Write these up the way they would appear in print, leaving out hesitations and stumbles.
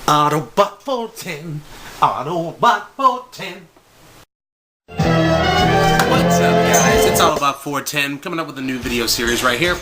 Autobot410, Autobot410. What's up, guys? It's Autobot410 coming up with a new video series right here.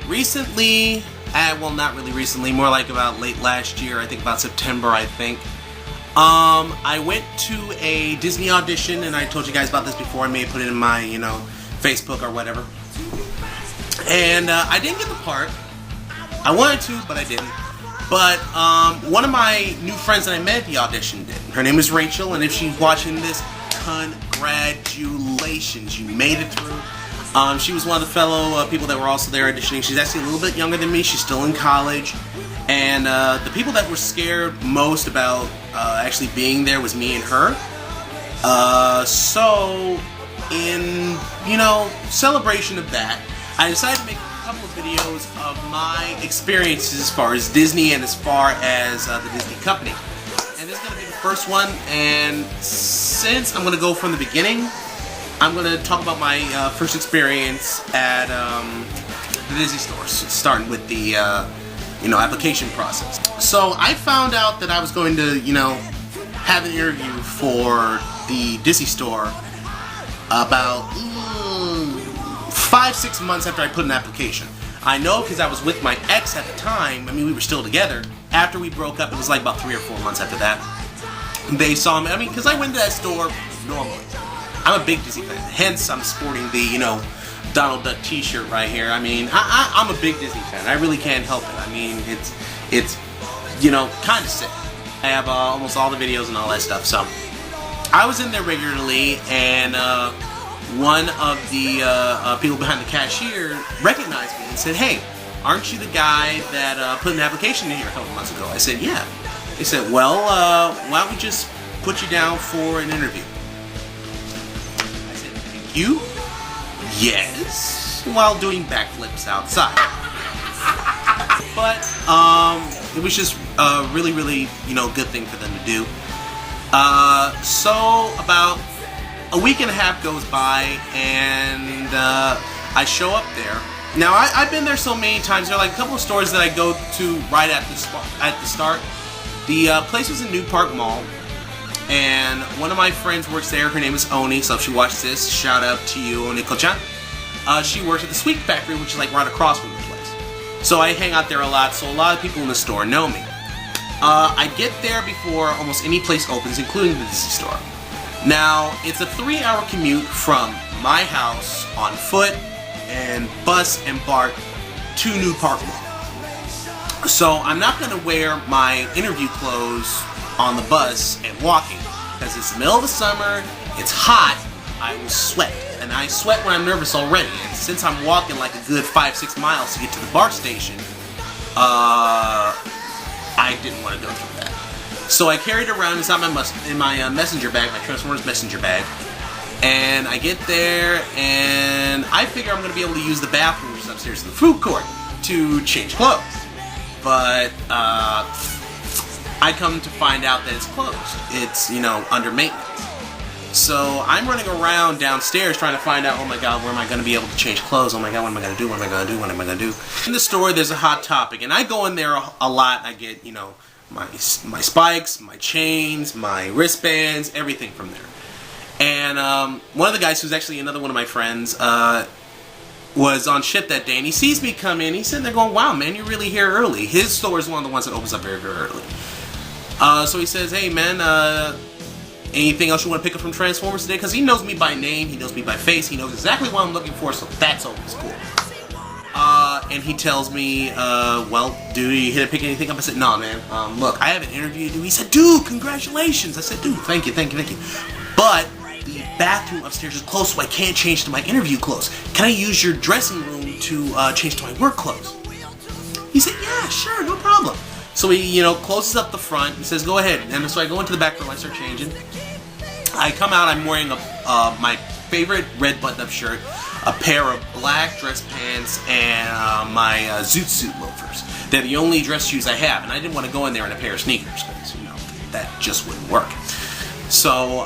Recently, well, not really recently, more like about late last year, I think about September, I think. I went to a Disney audition, and I told you guys about this before. I may have put it in my, Facebook or whatever. And I didn't get the part. I wanted to, but I didn't. But one of my new friends that I met at the audition did. Her name is Rachel, and if she's watching this, congratulations, you made it through. She was one of the fellow people that were also there auditioning. She's actually a little bit younger than me. She's still in college. And the people that were scared most about actually being there was me and her. So, in, celebration of that, I decided to make a couple of videos of my experiences as far as Disney and as far as the Disney company. And this is going to be the first one, and since I'm going to go from the beginning, I'm going to talk about my first experience at the Disney stores, starting with the, application process. So I found out that I was going to, have an interview for the Disney store about 5-6 months after I put an application. I know because I was with my ex at the time. I mean, we were still together. After we broke up, it was like about 3 or 4 months after that. They saw me. I mean, because I went to that store normally. I'm a big Disney fan. Hence, I'm sporting the, Donald Duck T-shirt right here. I mean, I'm a big Disney fan. I really can't help it. I mean, it's kind of sick. I have almost all the videos and all that stuff. So, I was in there regularly, and one of the people behind the cashier recognized me and said, "Hey, aren't you the guy that put an application in here a couple months ago?" I said, "Yeah." They said, "Well, why don't we just put you down for an interview?" I said, "Thank you." Yes, while doing backflips outside. But it was just a really, really, good thing for them to do. So about a week and a half goes by, and I show up there. Now I've been there so many times. There are like a couple of stores that I go to right at the start. The place was in New Park Mall, and one of my friends works there. Her name is Oni, so if she watches this, shout out to you, Oni-ko-chan. She works at the Sweet Factory, which is like right across from the place. So I hang out there a lot, so a lot of people in the store know me. I get there before almost any place opens, including the Disney store. Now, it's a 3-hour commute from my house on foot and bus and BART to New Park Mall. So I'm not going to wear my interview clothes on the bus and walking, because it's the middle of the summer, it's hot, I will sweat. And I sweat when I'm nervous already, and since I'm walking like a good 5-6 miles to get to the BART station, I didn't want to go through that. So I carried it around inside my messenger bag, my Transformers messenger bag, and I get there, and I figure I'm going to be able to use the bathrooms upstairs in the food court to change clothes. But I come to find out that it's closed. It's, under maintenance. So I'm running around downstairs trying to find out, oh my god, where am I going to be able to change clothes? Oh my god, what am I going to do? What am I going to do? What am I going to do? In the store, there's a Hot Topic, and I go in there a lot. I get, my spikes, my chains, my wristbands, everything from there. And one of the guys, who's actually another one of my friends, was on shift that day, and he sees me come in. He's sitting there going, "Wow, man, you're really here early." His store is one of the ones that opens up very, very early. So he says, "Hey, man, anything else you want to pick up from Transformers today?" Because he knows me by name, he knows me by face, he knows exactly what I'm looking for, so that's always cool. And he tells me, "Well, dude, you here to pick anything up?" I said, "No, man. Look, I have an interview to do." He said, "Dude, congratulations." I said, "Dude, thank you. But the bathroom upstairs is closed, so I can't change to my interview clothes. Can I use your dressing room to change to my work clothes?" He said, "Yeah, sure, no problem." So he, closes up the front. He says, "Go ahead." And so I go into the back room. I start changing. I come out. I'm wearing my favorite red button-up shirt, a pair of black dress pants, and my zoot suit loafers. They're the only dress shoes I have, and I didn't want to go in there in a pair of sneakers because that just wouldn't work. So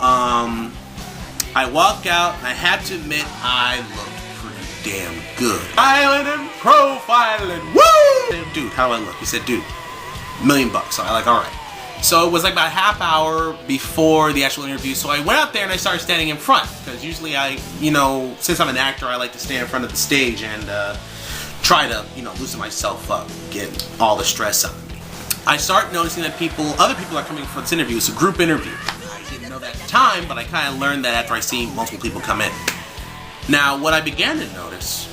I walk out, and I have to admit I looked pretty damn good. Island and profiling, woo! Dude, how do I look? He said, "Dude, $1 million. So I like, all right. So it was like about a half hour before the actual interview. So I went out there and I started standing in front, because usually I, you know, since I'm an actor, I like to stand in front of the stage and try to, you know, loosen myself up, get all the stress out of me. I start noticing that other people are coming for this interview. It's a group interview. I didn't know that at the time, but I kind of learned that after I see multiple people come in. Now, what I began to notice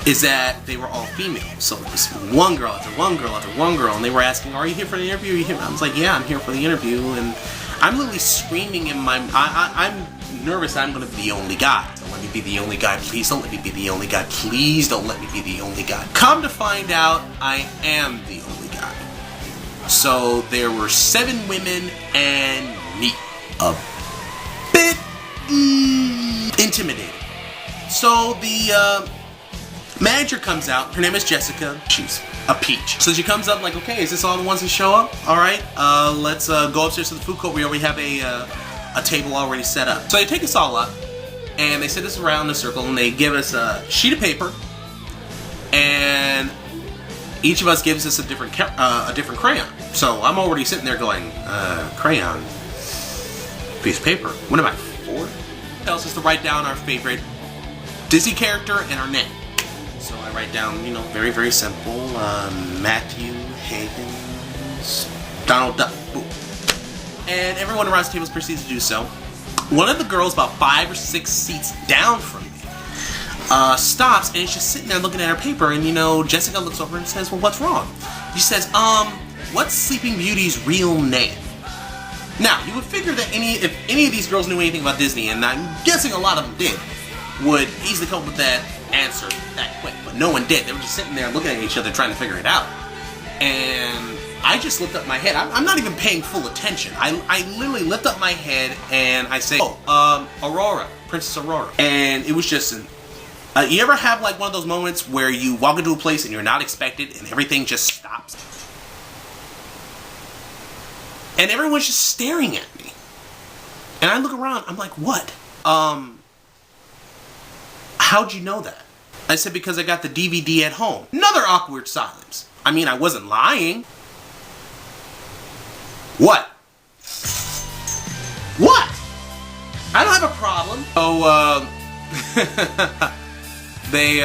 is that they were all female. So it was one girl after one girl after one girl, and they were asking, "Are you here for the interview? Are you here?" I was like, "Yeah, I'm here for the interview," and I'm literally screaming in my. I'm nervous. I'm going to be the only guy. Don't let me be the only guy. Please don't let me be the only guy. Please don't let me be the only guy. Come to find out, I am the only guy. So there were 7 women and me. A bit intimidating. So the manager comes out. Her name is Jessica. She's a peach. So she comes up like, "Okay, is this all the ones that show up? All right, let's go upstairs to the food court. We already have a table already set up." So they take us all up, and they sit us around in a circle, and they give us a sheet of paper, and each of us gives us a different crayon. So I'm already sitting there going, crayon, piece of paper. What am I, 4? Tells us to write down our favorite Disney character and our name. So I write down, you know, very, very simple, Matthew Higgins, Donald Duck, boom. And everyone around the table proceeds to do so. One of the girls, about 5 or 6 seats down from me, stops, and she's sitting there looking at her paper, and, you know, Jessica looks over and says, "Well, what's wrong?" She says, "What's Sleeping Beauty's real name?" Now, you would figure that if any of these girls knew anything about Disney, and I'm guessing a lot of them did, would easily come up with that answer that quick, but no one did. They were just sitting there looking at each other trying to figure it out. And I just lift up my head. I'm not even paying full attention. I literally lift up my head and I say, "Oh, Aurora, Princess Aurora." And it was just you ever have like one of those moments where you walk into a place and you're not expected and everything just stops? And everyone's just staring at me. And I look around, I'm like, "What? How'd you know that?" I said, "Because I got the DVD at home." Another awkward silence. I mean, I wasn't lying. What? What? I don't have a problem. So, they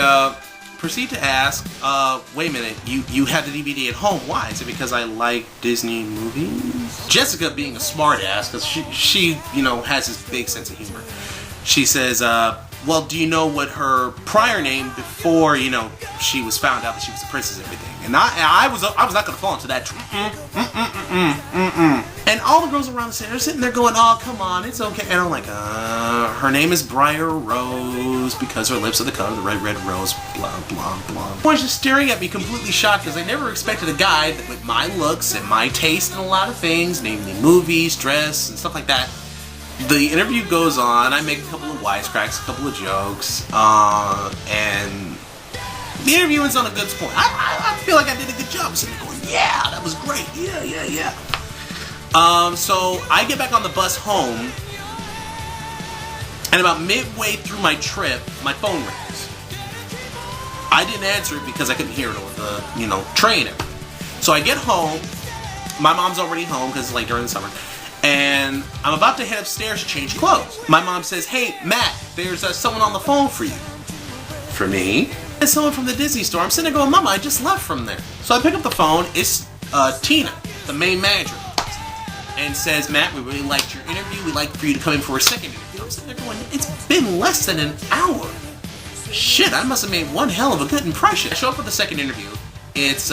proceed to ask, "Wait a minute, you have the DVD at home. Why?" Is it because I like Disney movies? Jessica, being a smartass, because she, you know, has this big sense of humor. She says, "Well, do you know what her prior name before, you know, she was found out that she was a princess and everything?" And I was not gonna fall into that trap. And all the girls around the center are sitting there going, "Oh, come on, it's okay." And I'm like, her name is Briar Rose because her lips are the color of the red rose, blah, blah, blah. Everyone's just staring at me completely shocked because I never expected a guy with my looks and my taste in a lot of things, namely movies, dress, and stuff like that. The interview goes on. I make a couple of wisecracks, a couple of jokes, and the interview is on a good point. I feel like I did a good job. So I'm going, "Yeah, that was great. Yeah. So I get back on the bus home, and about midway through my trip, my phone rings. I didn't answer it because I couldn't hear it over the, you know, train. So I get home. My mom's already home because it's like during the summer. And I'm about to head upstairs to change clothes. My mom says, "Hey, Matt, there's someone on the phone for you." For me? It's someone from the Disney store. I'm sitting there going, "Mama, I just left from there." So I pick up the phone. It's Tina, the main manager, and says, "Matt, we really liked your interview. We'd like for you to come in for a second interview." I'm sitting there going, "It's been less than an hour. Shit, I must have made one hell of a good impression." I show up for the second interview. It's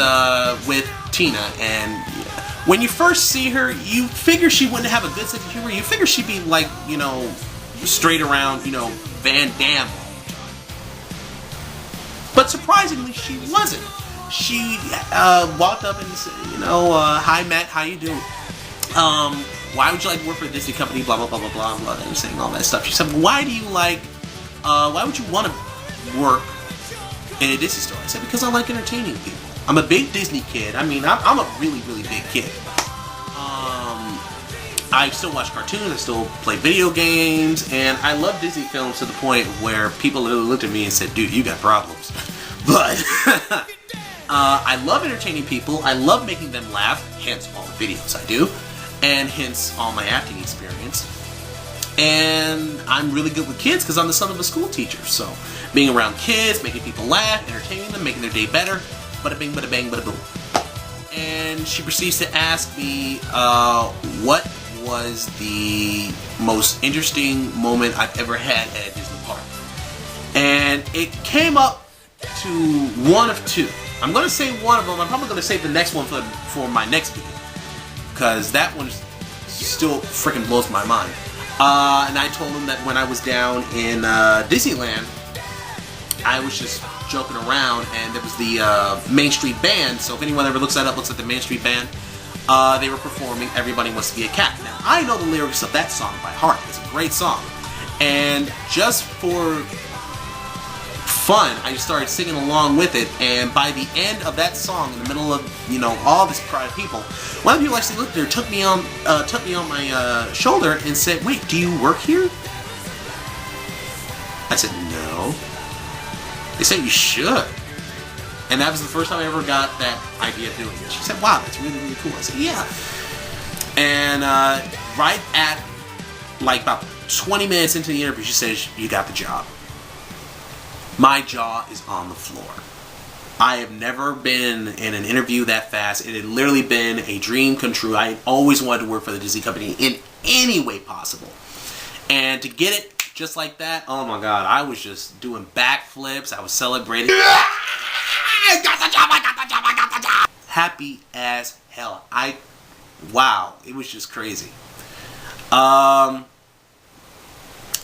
with Tina, and when you first see her, you figure she wouldn't have a good sense of humor. You figure she'd be like, you know, straight around, you know, Van Damme. But surprisingly, she wasn't. She walked up and said, you know, "Hi, Matt, how you doing? Why would you like to work for a Disney company?" Blah, blah, blah, blah, blah, blah, and saying all that stuff. She said, "Why do you like, why would you want to work in a Disney store?" I said, "Because I like entertaining people. I'm a big Disney kid. I mean, I'm a really, really big kid. I still watch cartoons, I still play video games, and I love Disney films to the point where people literally looked at me and said, 'Dude, you got problems.' But I love entertaining people. I love making them laugh, hence all the videos I do, and hence all my acting experience. And I'm really good with kids because I'm the son of a school teacher. So being around kids, making people laugh, entertaining them, making their day better, bada bing, bada bang, bada boom. And she proceeds to ask me what was the most interesting moment I've ever had at a Disney park. And it came up to one of two. I'm going to say one of them. I'm probably going to save the next one for my next video, because that one still freaking blows my mind. And I told him that when I was down in Disneyland, I was just joking around, and there was the Main Street Band. So if anyone ever looks that up, looks at the Main Street Band, they were performing Everybody Wants to Be a Cat. Now, I know the lyrics of that song by heart. It's a great song. And just for fun, I just started singing along with it, and by the end of that song, in the middle of, you know, all this crowd of people, one of the people actually looked there, took me on my shoulder and said, "Wait, do you work here?" I said, "No." They said, "You should." And that was the first time I ever got that idea of doing it. She said, "Wow, that's really, really cool." I said, "Yeah." And right at like about 20 minutes into the interview, she says, "You got the job." My jaw is on the floor. I have never been in an interview that fast. It had literally been a dream come true. I always wanted to work for the Disney company in any way possible. And to get it just like that, oh my God, I was just doing backflips. I was celebrating. I got the job, I got the job, I got the job. Happy as hell. Wow, it was just crazy.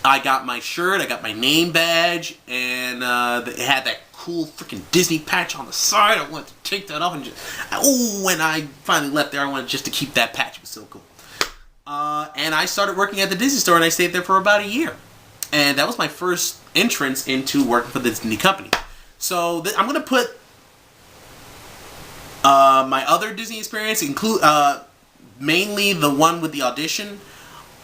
I got my shirt, I got my name badge, and it had that cool freaking Disney patch on the side. I wanted to take that off and just... Oh, when I finally left there, I wanted just to keep that patch. It was so cool. And I started working at the Disney store, and I stayed there for about a year. And that was my first entrance into working for the Disney company. So I'm going to put my other Disney experience, mainly the one with the audition,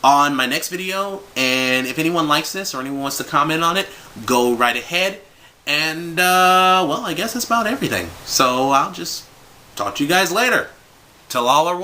on my next video. And if anyone likes this or anyone wants to comment on it, go right ahead. And well, I guess that's about everything. So I'll just talk to you guys later. Till all are